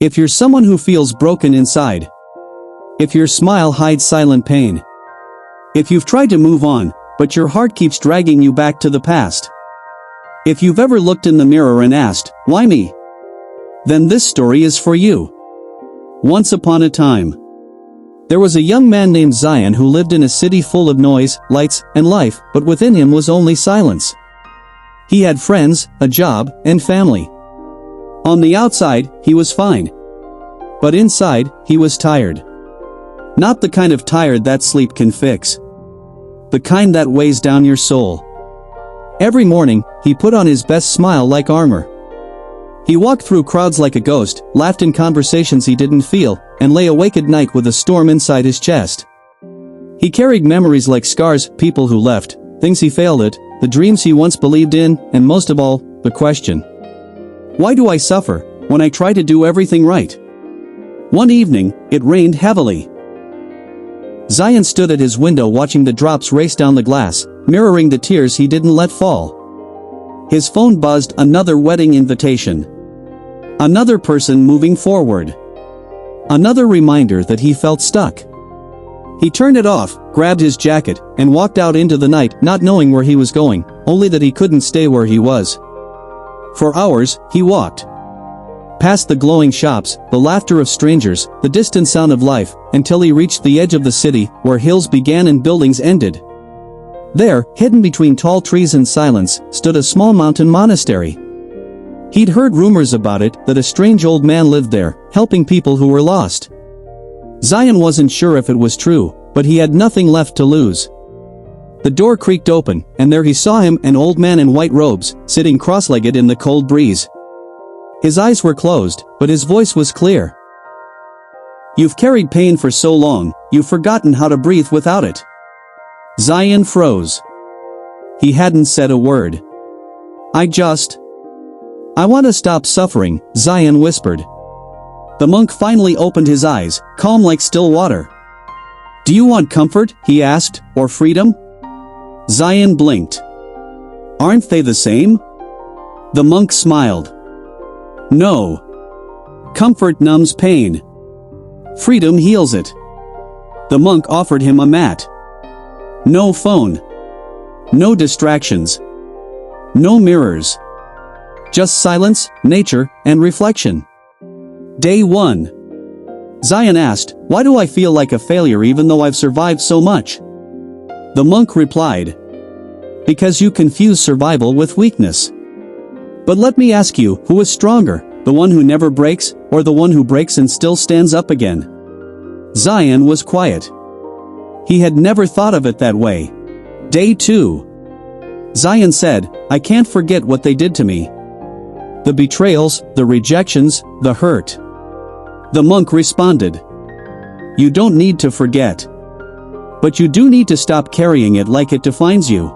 If you're someone who feels broken inside. If your smile hides silent pain. If you've tried to move on, but your heart keeps dragging you back to the past. If you've ever looked in the mirror and asked, "Why me?" Then this story is for you. Once upon a time, there was a young man named Zayan who lived in a city full of noise, lights, and life, but within him was only silence. He had friends, a job, and family. On the outside, he was fine. But inside, he was tired. Not the kind of tired that sleep can fix. The kind that weighs down your soul. Every morning, he put on his best smile like armor. He walked through crowds like a ghost, laughed in conversations he didn't feel, and lay awake at night with a storm inside his chest. He carried memories like scars, people who left, things he failed at, the dreams he once believed in, and most of all, the question. Why do I suffer, when I try to do everything right? One evening, it rained heavily. Zayan stood at his window watching the drops race down the glass, mirroring the tears he didn't let fall. His phone buzzed, another wedding invitation. Another person moving forward. Another reminder that he felt stuck. He turned it off, grabbed his jacket, and walked out into the night, not knowing where he was going, only that he couldn't stay where he was. For hours, he walked. Past the glowing shops, the laughter of strangers, the distant sound of life, until he reached the edge of the city, where hills began and buildings ended. There, hidden between tall trees and silence, stood a small mountain monastery. He'd heard rumors about it, that a strange old man lived there, helping people who were lost. Zayan wasn't sure if it was true, but he had nothing left to lose. The door creaked open, and there he saw him, an old man in white robes, sitting cross-legged in the cold breeze. His eyes were closed, but his voice was clear. "You've carried pain for so long, you've forgotten how to breathe without it." Zayan froze. He hadn't said a word. I want to stop suffering," Zayan whispered. The monk finally opened his eyes, calm like still water. "Do you want comfort?" he asked, "or freedom?" Zayan blinked. "Aren't they the same?" The monk smiled. "No. Comfort numbs pain. Freedom heals it." The monk offered him a mat. No phone. No distractions. No mirrors. Just silence, nature, and reflection. Day 1. Zayan asked, "Why do I feel like a failure even though I've survived so much?" The monk replied, "Because you confuse survival with weakness. But let me ask you, who is stronger, the one who never breaks, or the one who breaks and still stands up again?" Zayan was quiet. He had never thought of it that way. Day 2. Zayan said, "I can't forget what they did to me. The betrayals, the rejections, the hurt." The monk responded, "You don't need to forget. But you do need to stop carrying it like it defines you.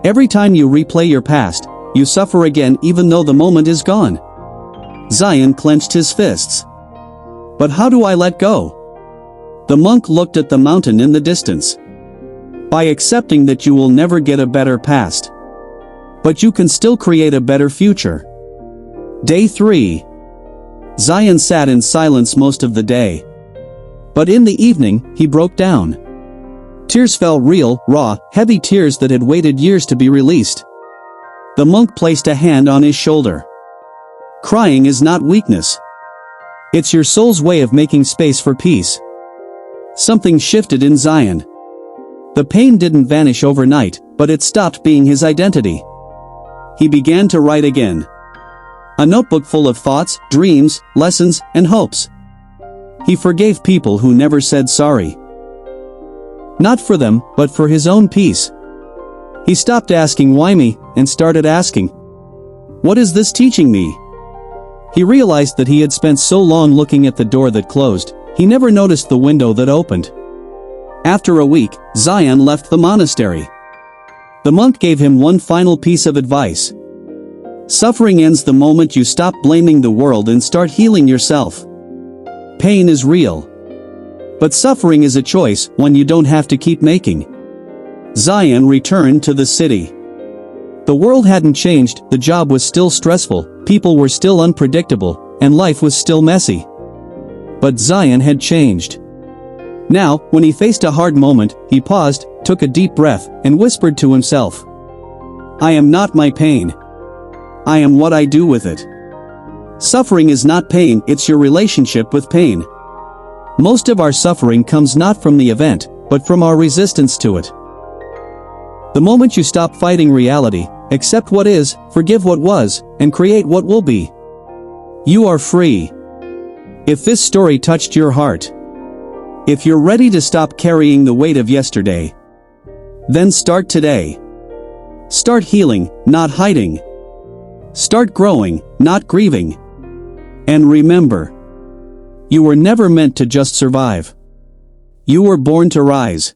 Every time you replay your past, you suffer again even though the moment is gone." Zayan clenched his fists. "But how do I let go?" The monk looked at the mountain in the distance. "By accepting that you will never get a better past. But you can still create a better future." Day 3. Zayan sat in silence most of the day. But in the evening, he broke down. Tears fell, real, raw, heavy tears that had waited years to be released. The monk placed a hand on his shoulder. "Crying is not weakness. It's your soul's way of making space for peace." Something shifted in Zayan. The pain didn't vanish overnight, but it stopped being his identity. He began to write again. A notebook full of thoughts, dreams, lessons, and hopes. He forgave people who never said sorry. Not for them, but for his own peace. He stopped asking why me, and started asking, what is this teaching me? He realized that he had spent so long looking at the door that closed, he never noticed the window that opened. After a week, Zayan left the monastery. The monk gave him one final piece of advice. Suffering ends the moment you stop blaming the world and start healing yourself. Pain is real. But suffering is a choice, one you don't have to keep making. Zayan returned to the city. The world hadn't changed, the job was still stressful, people were still unpredictable, and life was still messy. But Zayan had changed. Now, when he faced a hard moment, he paused, took a deep breath, and whispered to himself, "I am not my pain. I am what I do with it." Suffering is not pain, it's your relationship with pain. Most of our suffering comes not from the event, but from our resistance to it. The moment you stop fighting reality, accept what is, forgive what was, and create what will be, you are free. If this story touched your heart, if you're ready to stop carrying the weight of yesterday, then start today. Start healing, not hiding. Start growing, not grieving. And remember, you were never meant to just survive. You were born to rise.